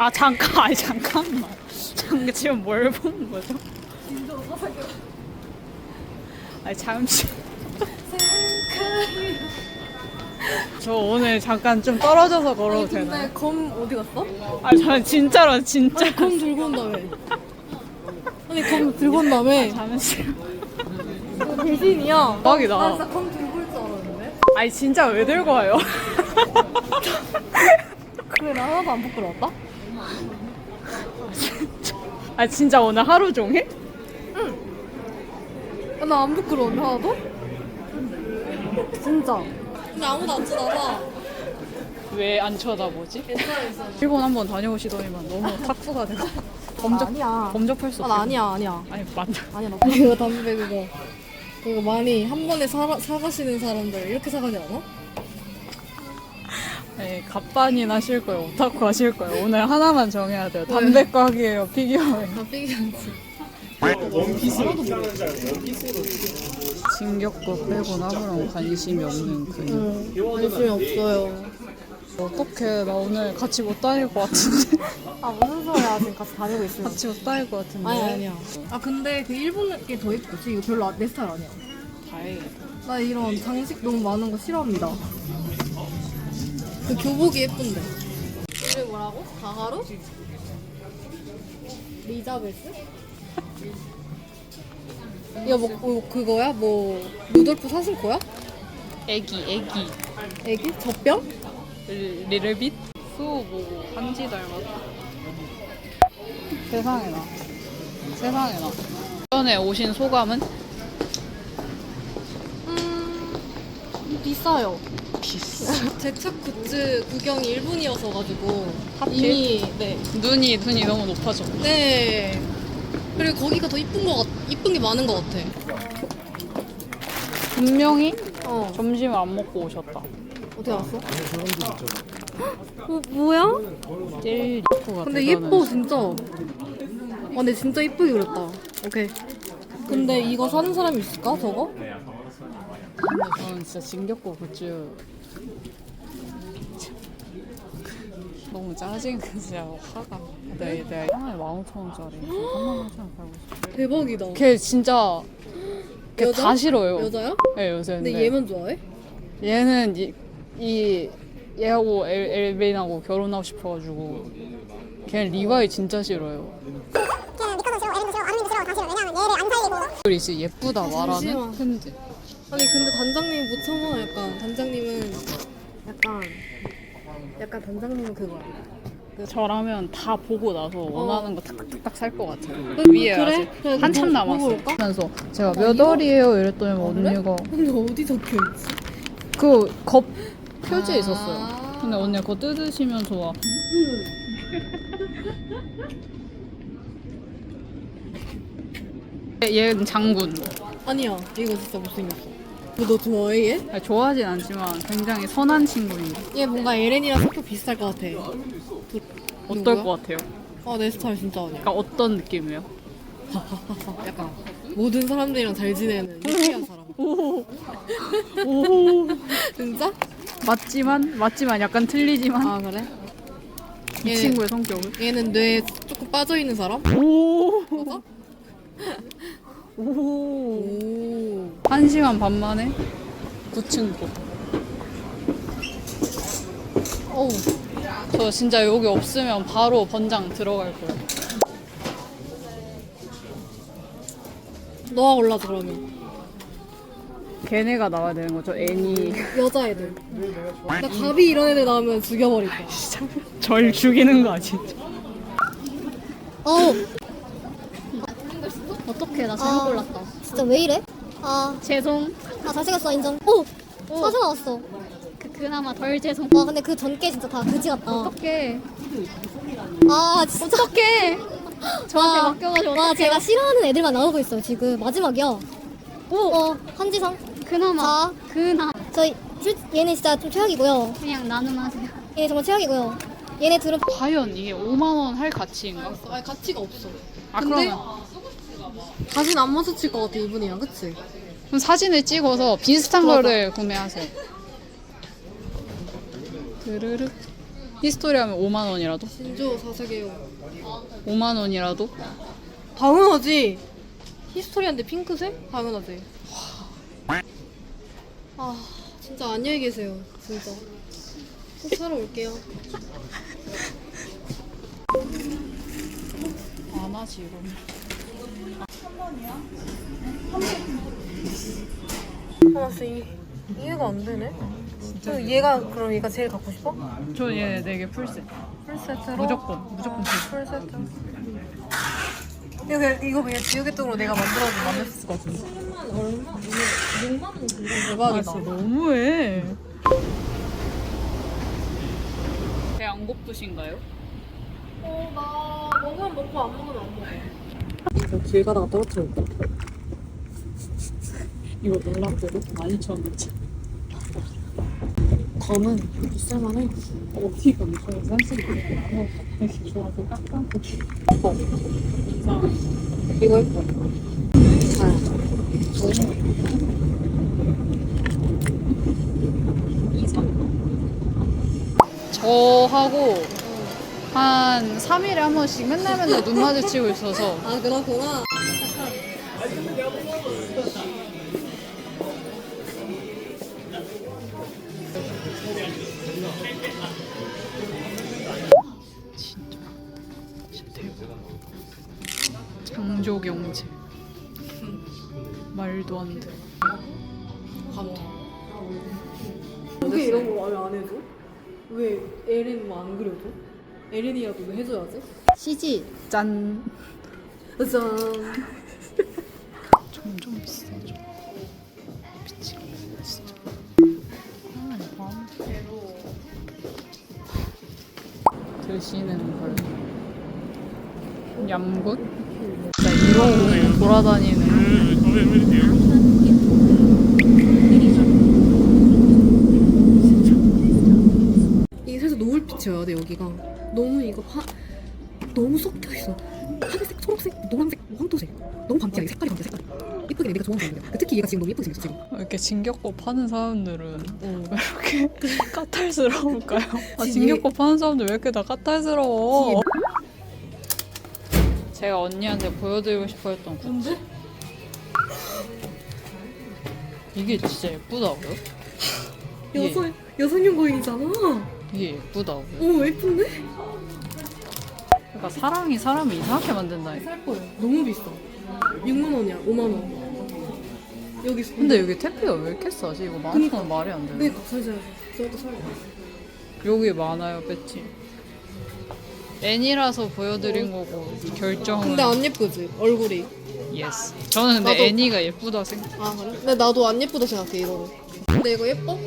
아 잠깐, 아니 잠깐만. 지금 뭘 보는 거죠? 아니 잠시. 저 오늘 잠깐 좀 떨어져서 걸어도 되나요? 근데 검 어디 갔어? 아니 저는 진짜로 진짜. 아니 검 들고 온다며. 아니 검 들고 온다며. 잠시. 이거 대신이야. 대박이다. 나 진짜 검 들고 올 줄 알았는데. 아니 진짜 왜 들고 와요? 그래 나 하나도 안 부끄러웠다? 아 진짜 오늘 하루 종일? 나 안 부끄러운데 하나도? 진짜. 근데 아무도 안 쳐다봐. 왜 안 쳐다보지? 괜찮아. 일본 한번 다녀오시더니만 너무 탁구가 되고 아니야. 범접할 수 아, 없어. 나 아니야. 아니 맞나? 아니야 나 이거 담배 그거 많이 한 번에 사가시는 사람들 이렇게 사가지 않아? 네, 갑반인 하실 거예요, 오타쿠 하실 거예요. 오늘 하나만 정해야 돼요. 담배과기예요, 피규어예요. 다 삐기한지. 진격거 빼고 나무랑 관심이 없는 그녀. 관심이 없어요. 어떡해, 나 오늘 같이 못 다닐 것 같은데. 아 무슨 소리야 지금 같이 다니고 있어. 같이 못 다닐 것 같은데. 아니야. 아 근데 그 일본 게 더 예쁘지? 이거 별로 내 스타일 아니야. 다행이다. 나 이런 장식 너무 많은 거 싫어합니다. 그 교복이 예쁜데. 이름이 뭐라고? 가하루? 리자베스? 이거 뭐 그거야? 뭐 루돌프 사슴코야? 애기. 애기? 젖병? 리를빗? 수호 보고 한지 닮았다. 세상에 나. 전에 오신 소감은? 비싸요. 비싸. 제착 굿즈 구경이 1분이어서 가지고 하필? 이미 네. 눈이 너무 높아졌다. 네. 그리고 거기가 더 이쁜 게 많은 것 같아. 분명히 어. 점심을 안 먹고 오셨다. 어떻게 알았어? 뭐야? 제일 이쁘가 근데 예뻐 진짜. 아 근데 진짜 이쁘게 그렸다. 오케이. 근데 이거 사는 사람이 있을까 저거? 저는 진짜 진격고 굿즈 너무 짜증 진짜 화가. 내가 하나에 15,000원짜리 35,000원 팔고 싶어. 대박이다. 걔 진짜 걔 여자? 다 싫어요. 여자야? 네 여자인데. 근데 얘만 좋아해? 얘는 얘하고 엘베인하고 결혼하고 싶어가지고 걔는 리바이 진짜 싫어요. 걔는 니꺼도 싫어, 에렌도 싫어, 아름이도 싫어, 다 싫어. 왜냐면 얘를 안 살리고. 그리고 이제 예쁘다 말하는 잠시만. 팬들. 아니 근데 단장님 못 참아. 약간 단장님은 약간 단장님은 그거야. 저라면 다 보고 나서 원하는 거 탁탁탁탁 살 것 같아요. 그래? 위에 그래? 아직 그래, 한참 보고 남았어. 올까? 그래서 제가 몇 월이에요 이랬더니 그래? 언니가 근데 어디 적혀있지? 그 겁 표지에 아. 있었어요. 근데 언니가 그거 뜯으시면서 와. 얘는 장군. 아니야 이거 진짜 못생겼어. 너 좋아해 얘? 아니, 좋아하진 않지만 굉장히 선한 친구인데 얘 뭔가 에렌이랑 성격 비슷할 것 같아. 어떨 것 같아요? 내 스타일 진짜 아니야. 그러니까 어떤 느낌이에요? 약간 모든 사람들이랑 잘 지내는 유쾌한 사람. 오 진짜? 맞지만 약간 틀리지만 아 그래? 이 얘- 친구의 성격은 얘는 뇌에 조금 빠져있는 사람? 오. 맞아? 오. 오. 1시간 반 만에 9층고. 어우. 저 진짜 여기 없으면 바로 번장 들어갈 거예요. 너가 골라줘 그러면. 걔네가 나와야 되는 거죠? 애니. 여자애들. 나 가비 이런 애들 나오면 죽여버릴 거야. 진짜 절 죽이는 거 진짜. 어우. 어떡해 나 잘못 골랐다. 진짜 왜 이래? 아, 죄송. 잘생겼어, 인정. 오! 사진 나왔어. 그나마 덜 죄송. 와, 근데 그 전께 진짜 다 그지 같다. 어떡해. 아, 진짜. 어떡해. 저한테 와, 맡겨가지고 와, 어떡해. 제가 싫어하는 애들만 나오고 있어요, 지금. 마지막이야. 오! 한지성. 그나마. 자. 그나마. 얘는 진짜 좀 최악이고요. 그냥 나눔하세요. 얘 정말 최악이고요. 얘네 둘은 과연 이게 5만 원 할 가치인가? 아니 가치가 없어. 아 근데 그러면 다시는 안 마주칠 것 같아 이분이랑 그치? 그럼 사진을 찍어서 비슷한 맞아. 거를 구매하세요. 드르륵. 히스토리 하면 5만 원이라도? 진조 사세계요. 5만 원이라도? 당연하지. 히스토리한데 핑크색? 당연하지. 아 진짜 안녕히 계세요. 진짜. 꼭 사러 올게요. 안 하지 이러면. 알았어 이해가 안 되네. 얘가 그럼 얘가 제일 갖고 싶어? 저얘 4개 풀셋. 풀세트로? 무조건 풀세트. 이거 그냥 지우개통으로 내가 만들었을 것 같은데. 6만 원 정도 대박이다. 너무해. 배 안 고프신가요? 나 먹으면 먹고 안 먹으면 안 먹어. 이거 길 가다가 떨어뜨렸다. 이거 놀랍게도 12,000원이지. 검은 비쌀만해. 어떻게 감춰서 산수있고 되게 좋아서 깎아보고 예뻐. 이거 예뻐. 저하고 한 3일에 한 번씩 맨날 눈 마주치고 있어서 아 그렇구나. 장조경제 말도 안 돼. 왜 이런 거 말 안 해줘? 왜 에렌 뭐안 그려줘? 에렌이라도 왜 해줘야지? CG. 짠. 짠. 점점 비싸져. 미치겠네 진짜. 드시는 걸. 얌굿? 진짜 이러고 돌아다니는. 이게 살짝 노을빛이어야 돼 여기가. 너무 이거 너무 섞여 있어. 하늘색, 초록색, 노란색, 황토색. 너무 밤티야. 이 색깔이 밤티야 색깔. 이쁘게 내가 좋아하는 거야. 특히 얘가 지금 너무 예쁘게 생겼어 지금. 이렇게 진격거 파는 사람들은 왜 이렇게 까탈스러울까요? 아, 진- 진격거 파는 사람들 왜 이렇게 다 까탈스러워? 제가 언니한테 보여드리고 싶어 했던 굿즈. 이게 진짜 예쁘다고요? 여성용 거인이잖아. 이게 예쁘다고요? 오 예쁜데? 그러니까 사랑이 사람을 이상하게 만든다니까. 살 거예요. 너무 비싸. 6만 원이야. 5만 원. 여기 있어. 근데 여기 택배가 왜 이렇게 싸지? 이거 10,000원 말이 안 되네. 그러니까 살자. 저것도 살자. 여기 많아요 배지. 애니라서 보여드린 거고 결정은 근데 안 예쁘지 얼굴이. 예스. 저는 근데 나도- 애니가 예쁘다 생각. 아 그래? 근데 나도 안 예쁘다 생각해 이거는. 근데 이거 예뻐?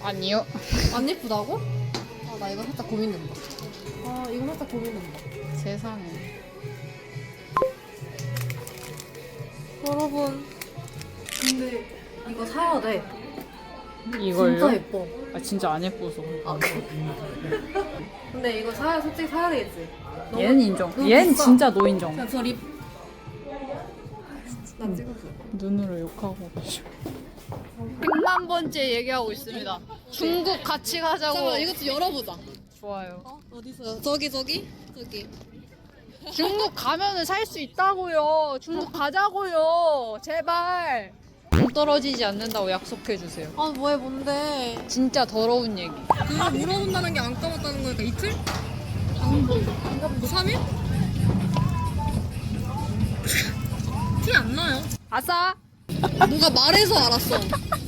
아니요. 안 예쁘다고? 아 나 이거 살짝 고민된다. 아 이거 살짝 고민된다. 세상에. 여러분 근데 이거 사야 돼. 이걸요? 진짜 예뻐. 아 진짜 안 예뻐서. 근데 이거 솔직히 사야 되겠지. 너무- 얘는 인정. 너무 얘는 비싸. 진짜 노인정. 그냥 저 립. 나 찍어줘. 눈으로 욕하고 계시고. 100만 번째 얘기하고 있습니다. 중국 같이 가자고. 잠깐만 이것 좀 열어보자. 좋아요. 어디서? 저기. 중국 가면은 살 수 있다고요. 중국 가자고요. 제발. 돈 떨어지지 않는다고 약속해 주세요. 아 뭐해 뭔데? 진짜 더러운 얘기. 그거 물어본다는 게 안 까먹다는 거니까 이틀? 안 보고 3일? 티 안 나요. 아싸. 누가 말해서 알았어.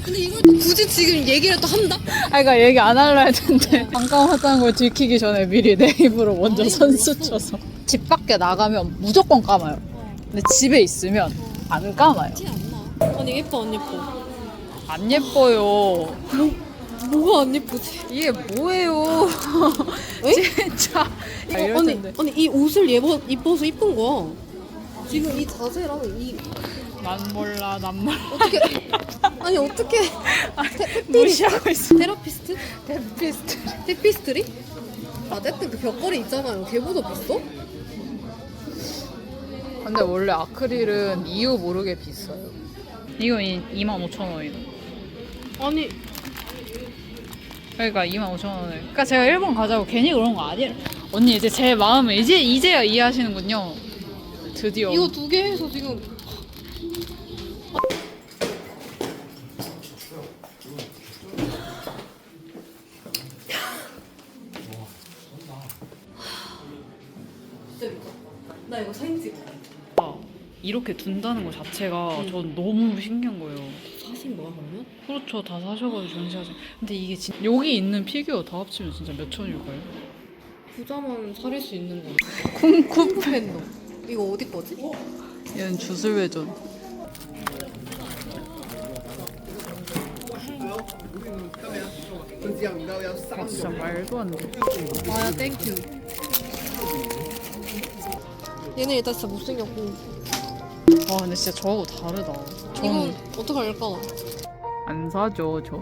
근데 이걸 또 굳이 지금 얘기를 또 한다? 아, 그러니까 얘기 안 하려 했는데 안 까먹었다는 걸 들키기 전에 미리 내 입으로 먼저 선수 쳐서. 집 밖에 나가면 무조건 감아요. 근데 집에 있으면 안 감아요. 티 안 나. 아니 예뻐 안 예뻐? 안 예뻐요. 뭐가 안 예쁘지? 이게 뭐예요? 진짜. 아, 이럴 텐데. 아니 이 옷을 입어서 이쁜 거야. 지금 이 자세랑 이 난 몰라. 어떻게 아니 어떻게 무시하고 있어. 테라피스트? 데피스트. 테피스트리? 아 떼때 그 벽걸이 있잖아요. 걔보다 비싸? 근데 원래 아크릴은 이유 모르게 비싸요. 이거 25,000원이다. 아니 그러니까 25,000원에. 그러니까 제가 일본 가자고 괜히 그런 거 아니에요. 언니 이제 제 마음을 이제야 이해하시는군요. 드디어. 이거 2개 해서 지금 진짜 미쳤다. 나 이거 사진 찍어. 이렇게 둔다는 것 자체가 전 너무 신기한 거예요. 사신 거야 그러면? 그렇죠. 다 사셔가지고 전시하죠. 근데 이게 여기 있는 피규어 다 합치면 진짜 몇 천일까요? 부자만 사릴 수 있는 거. 쿵쿠. 팬더. 이거 어디 거지? 얘는 주술회전. 아, 진짜 말도 안 돼. 아야 땡큐. 얘는 일단 진짜 못생겼고. 와 근데 진짜 저하고 다르다. 이건 어떡할까? 안 사죠 전.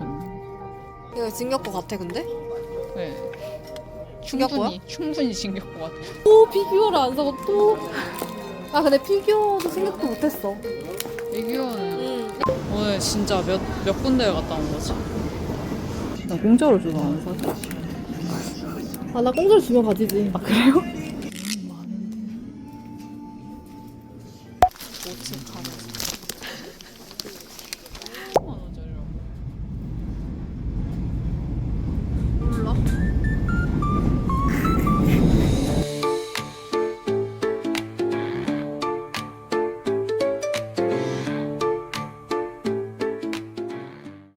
이거 진격 거 같아 근데? 네. 중요한 충분히 신경 것 같아. 또 피규어를 안 사고 또. 아 근데 피규어도 생각도 못했어. 피규어는 오늘 진짜 몇 군데 갔다 온 거지? 나 공짜로 줘서 안 사죠. 아 나 공짜로 주면 가지지. 아 그래요?